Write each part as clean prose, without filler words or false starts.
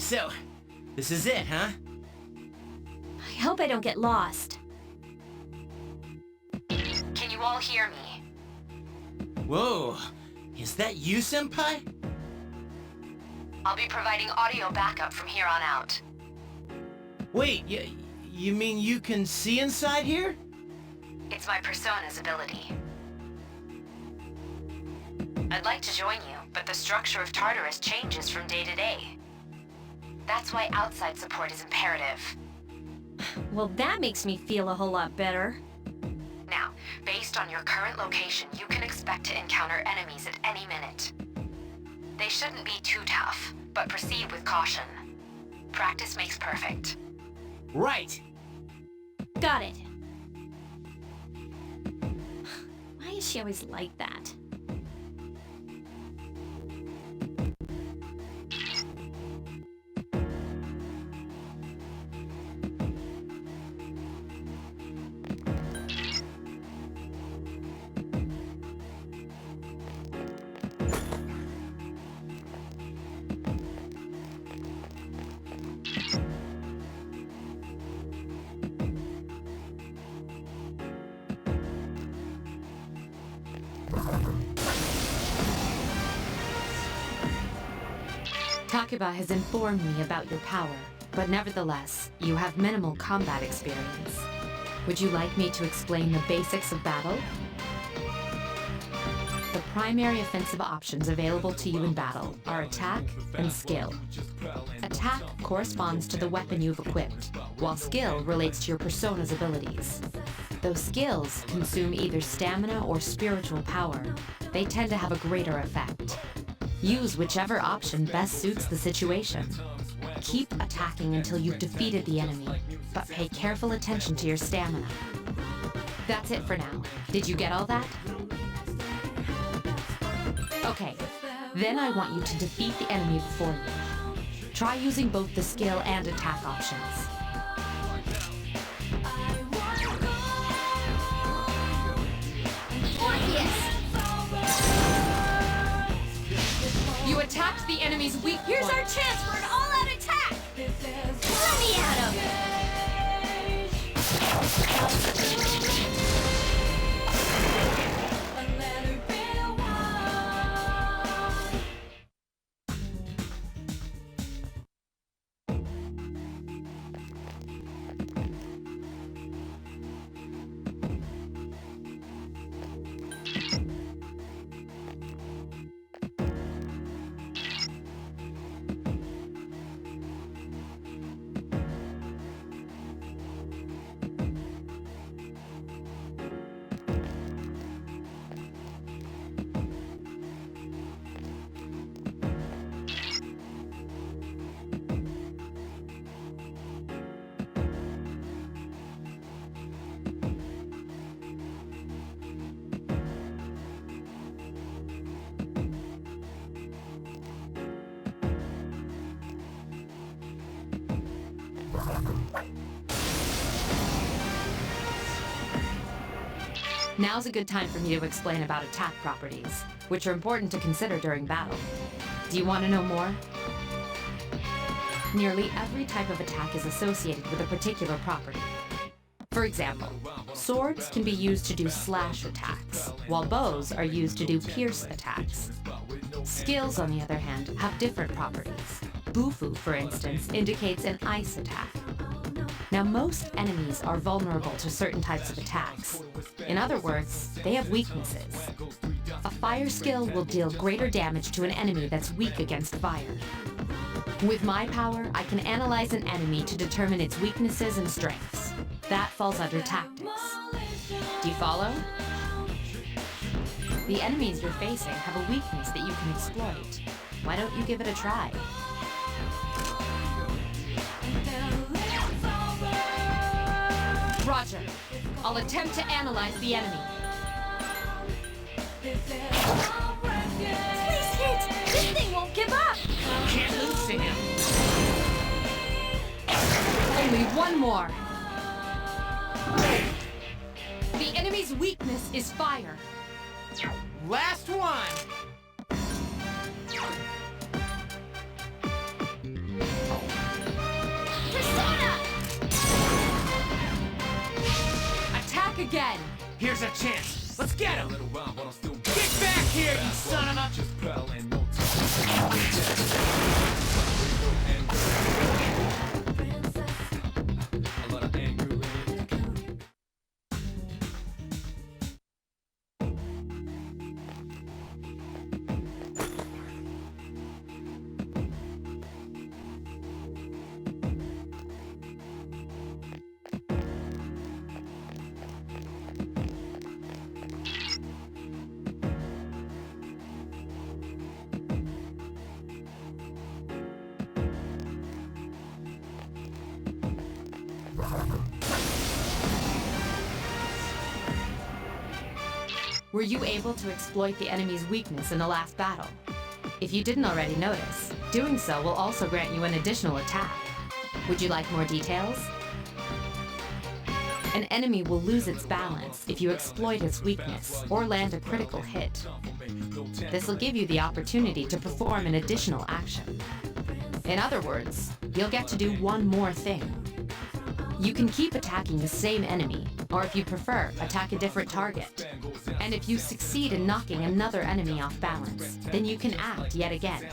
So, this is it, huh? I hope I don't get lost. Can you all hear me? Whoa, is that you, Senpai? I'll be providing audio backup from here on out. Wait, you mean you can see inside here? It's my persona's ability. I'd like to join you, but the structure of Tartarus changes from day to day. That's why outside support is imperative. Well, that makes me feel a whole lot better. Now, based on your current location, you can expect to encounter enemies at any minute. They shouldn't be too tough, but proceed with caution. Practice makes perfect. Right. Got it. Why is she always like that? Takeba has informed me about your power, but nevertheless, you have minimal combat experience. Would you like me to explain the basics of battle? The primary offensive options available to you in battle are attack and skill. Attack corresponds to the weapon you've equipped, while skill relates to your persona's abilities. Though skills consume either stamina or spiritual power, they tend to have a greater effect. Use whichever option best suits the situation. Keep attacking until you've defeated the enemy, but pay careful attention to your stamina. That's it for now. Did you get all that? Okay, then I want you to defeat the enemy before you. Try using both the skill and attack options. You attacked the enemy's weak point. Here's our chance for an all-out attack! Let me at him! Now's a good time for me to explain about attack properties, which are important to consider during battle. Do you want to know more? Nearly every type of attack is associated with a particular property. For example, swords can be used to do slash attacks, while bows are used to do pierce attacks. Skills, on the other hand, have different properties. Bufu, for instance, indicates an ice attack. Now, most enemies are vulnerable to certain types of attacks. In other words, they have weaknesses. A fire skill will deal greater damage to an enemy that's weak against fire. With my power, I can analyze an enemy to determine its weaknesses and strengths. That falls under tactics. Do you follow? The enemies you're facing have a weakness that you can exploit. Why don't you give it a try? Roger. I'll attempt to analyze the enemy. Please hit! This thing won't give up! Can't lose to him. Only one more. The enemy's weakness is fire. Last one. again! Here's a chance. Let's get him! Get back here, you son of a... Were you able to exploit the enemy's weakness in the last battle? If you didn't already notice, doing so will also grant you an additional attack. Would you like more details? An enemy will lose its balance if you exploit its weakness or land a critical hit. This will give you the opportunity to perform an additional action. In other words, you'll get to do one more thing. You can keep attacking the same enemy, or if you prefer, attack a different target. And if you succeed in knocking another enemy off balance, then you can act yet again.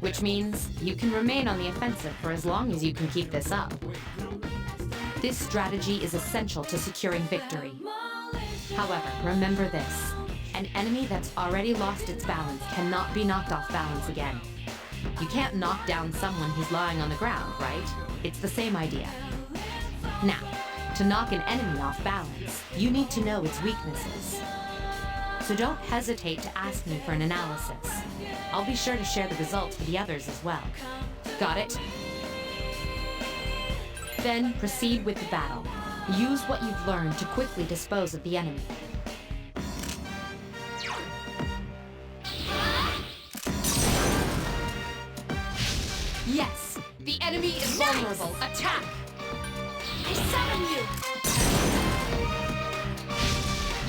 Which means you can remain on the offensive for as long as you can keep this up. This strategy is essential to securing victory. However, remember this. An enemy that's already lost its balance cannot be knocked off balance again. You can't knock down someone who's lying on the ground, right? It's the same idea. Now, to knock an enemy off balance, you need to know its weaknesses. So don't hesitate to ask me for an analysis. I'll be sure to share the results with the others as well. Got it? Then proceed with the battle. Use what you've learned to quickly dispose of the enemy. Yes! The enemy is vulnerable! Attack! I summon you!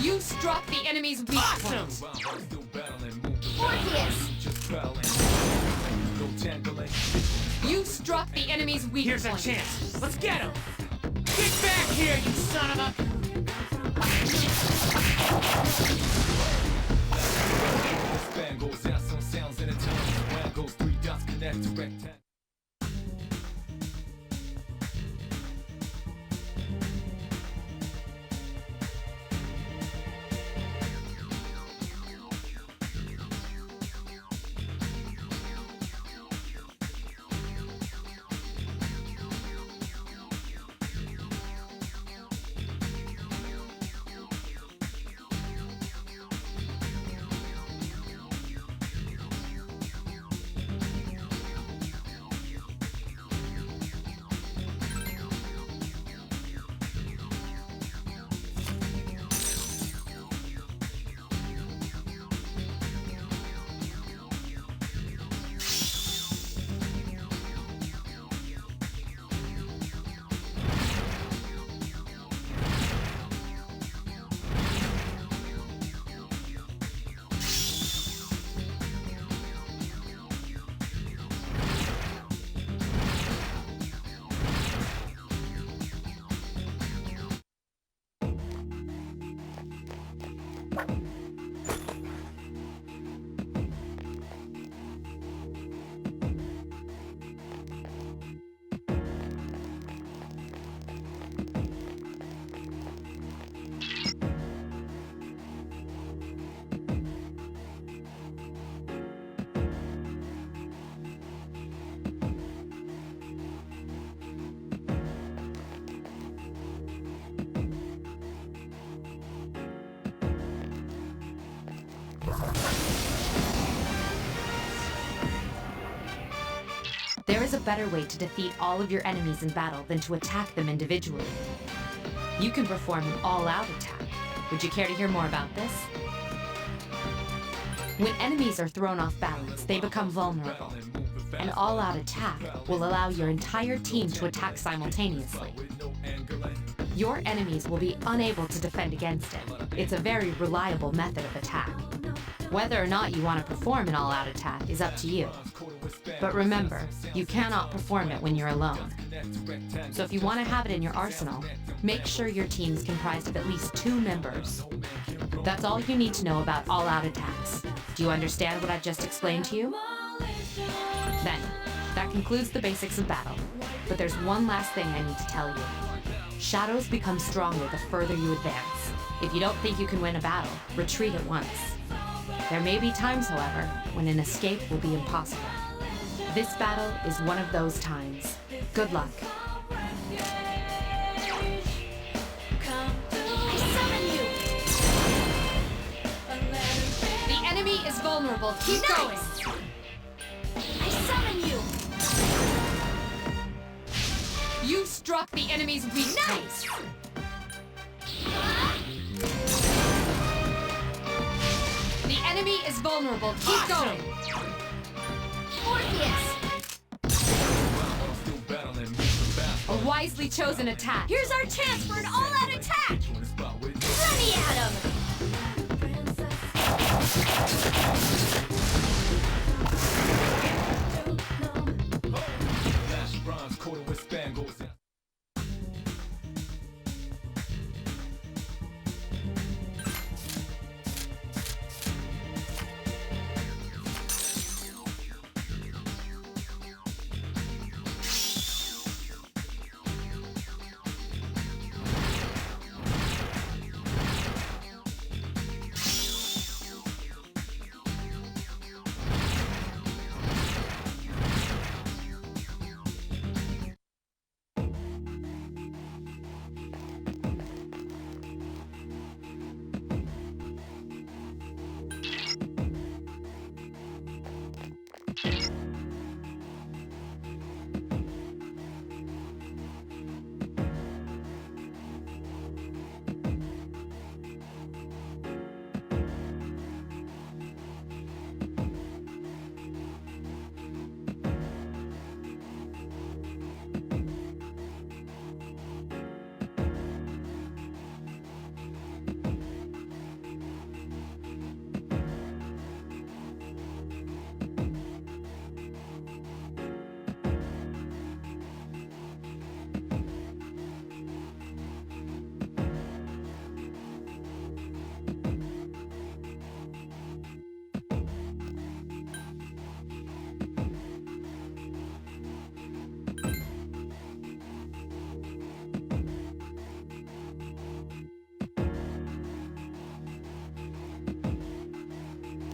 You struck the enemy's weak point! Morpheus! You struck the enemy's weak Here's a point! chance. Let's get him! Get back here, you son of a... There is a better way to defeat all of your enemies in battle than to attack them individually. You can perform an all-out attack. Would you care to hear more about this? When enemies are thrown off balance, they become vulnerable. An all-out attack will allow your entire team to attack simultaneously. Your enemies will be unable to defend against it. It's a very reliable method of attack. Whether or not you want to perform an all-out attack is up to you. But remember, you cannot perform it when you're alone. So if you want to have it in your arsenal, make sure your team's comprised of at least 2 members. That's all you need to know about all-out attacks. Do you understand what I've just explained to you? Then, that concludes the basics of battle. But there's one last thing I need to tell you. Shadows become stronger the further you advance. If you don't think you can win a battle, retreat at once. There may be times, however, when an escape will be impossible. This battle is one of those times. Good luck. I summon you! The enemy is vulnerable. Keep going. I summon you! You struck the enemy's weak Nice! point. The enemy is vulnerable. Keep going. Morpheus! A wisely chosen attack. Here's our chance for an all-out attack! Let me at him!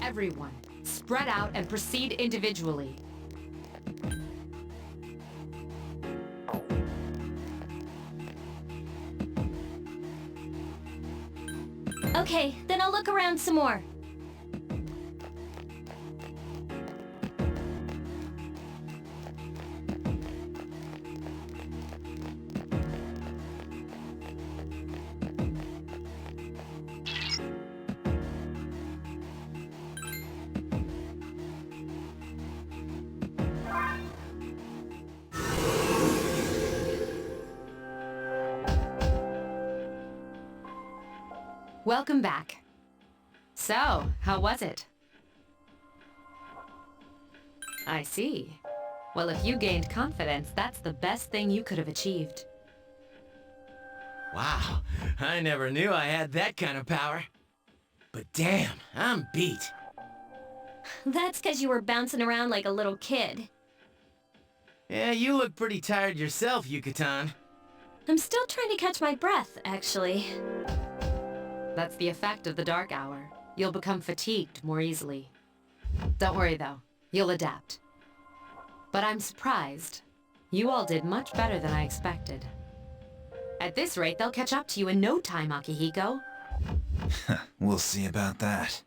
Everyone, spread out and proceed individually. Okay, then I'll look around some more. Welcome back. So, how was it? I see. Well, if you gained confidence, that's the best thing you could have achieved. Wow, I never knew I had that kind of power. But damn, I'm beat. That's because you were bouncing around like a little kid. Yeah, you look pretty tired yourself, Yucatan. I'm still trying to catch my breath, actually. That's the effect of the dark hour. You'll become fatigued more easily. Don't worry, though. You'll adapt. But I'm surprised. You all did much better than I expected. At this rate, they'll catch up to you in no time, Akihiko. We'll see about that.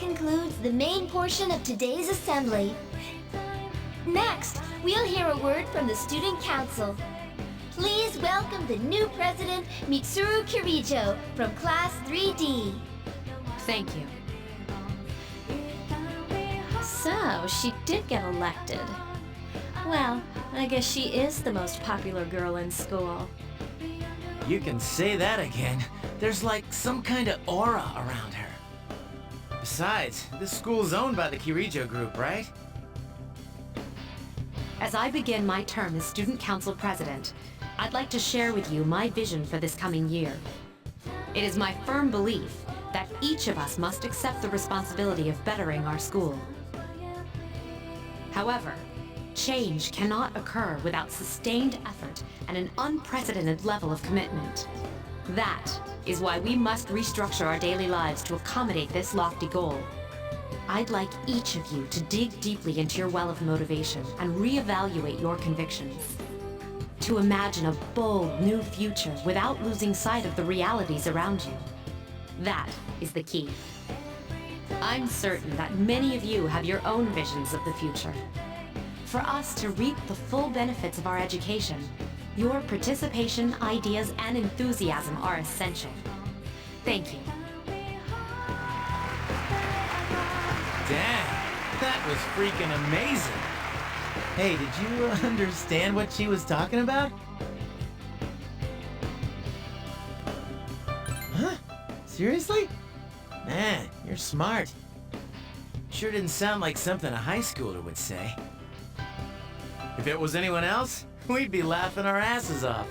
concludes the main portion of today's assembly. Next, we'll hear a word from the Student Council. Please welcome the new president, Mitsuru Kirijo, from Class 3D. Thank you. So, she did get elected. Well, I guess she is the most popular girl in school. You can say that again. There's like some kind of aura around her. Besides, this school's owned by the Kirijo group, right? As I begin my term as Student Council President, I'd like to share with you my vision for this coming year. It is my firm belief that each of us must accept the responsibility of bettering our school. However, change cannot occur without sustained effort and an unprecedented level of commitment. That is why we must restructure our daily lives to accommodate this lofty goal. I'd like each of you to dig deeply into your well of motivation and reevaluate your convictions. To imagine a bold new future without losing sight of the realities around you. That is the key. I'm certain that many of you have your own visions of the future. For us to reap the full benefits of our education, your participation, ideas, and enthusiasm are essential. Thank you. Damn, that was freaking amazing. Hey, did you understand what she was talking about? Huh? Seriously? Man, you're smart. Sure didn't sound like something a high schooler would say. If it was anyone else, we'd be laughing our asses off.